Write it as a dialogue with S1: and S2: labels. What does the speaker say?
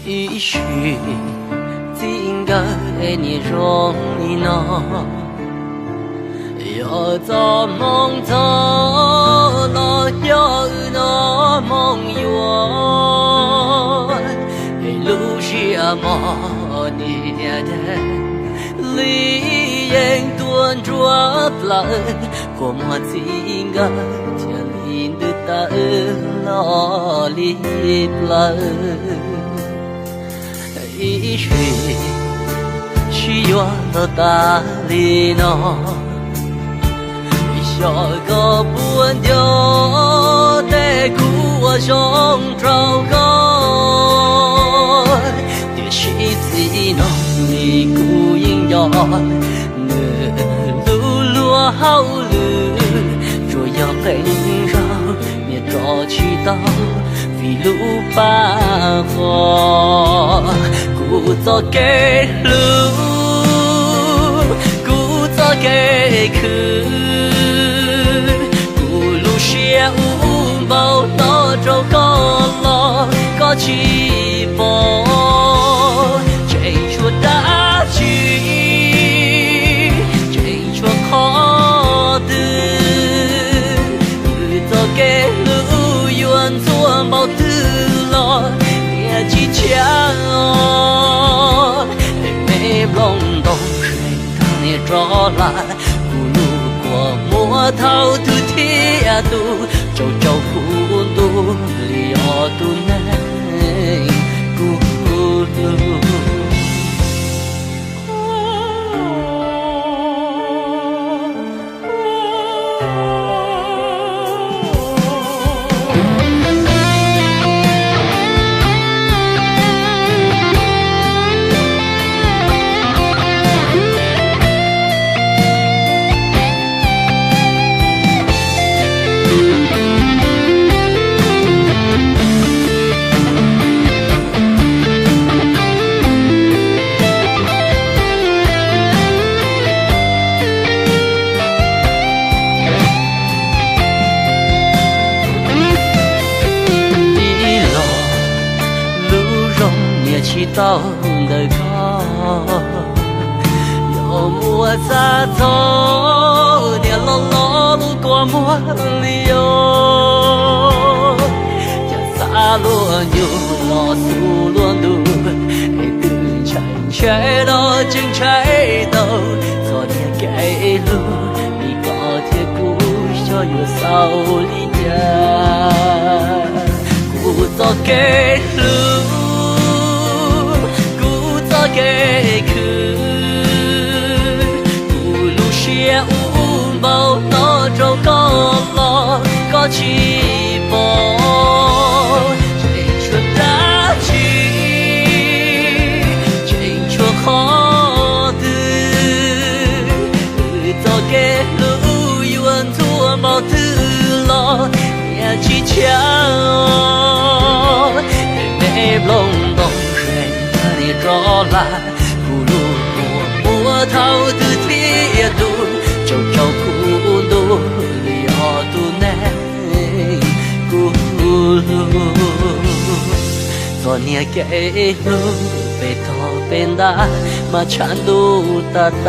S1: 也许应该你容易呢，要怎梦走了有那梦远，路上么你的离人端着冷，我么应该天里的大老里冷。也许需要到大理呢，小个半条的苦我上找个，也是只能你孤影要那路路好路，若要很绕，你找去到为路把火。故作给路，故作给去，故路些无毛到周高了高起波，这出大剧，这出好的，故作给路原做毛的了，也几强。隆咚水看你着来，不路过摸头的铁路，周周苦路里要都能咕噜。祈祷的高，有莫扎走，你老老路过莫里哟，加萨罗牛老苏罗路，等拆拆到正拆到，昨天给路，你高铁故乡有少里家，故作给路。给去，不路些无毛那周高了高起波，这出大剧，这出好的，早给路远做毛的了，也去抢，没弄懂。着来，不路过摸头的铁路，周周苦路里要都能咕噜。昨年给路被讨被打，马缠路哒哒。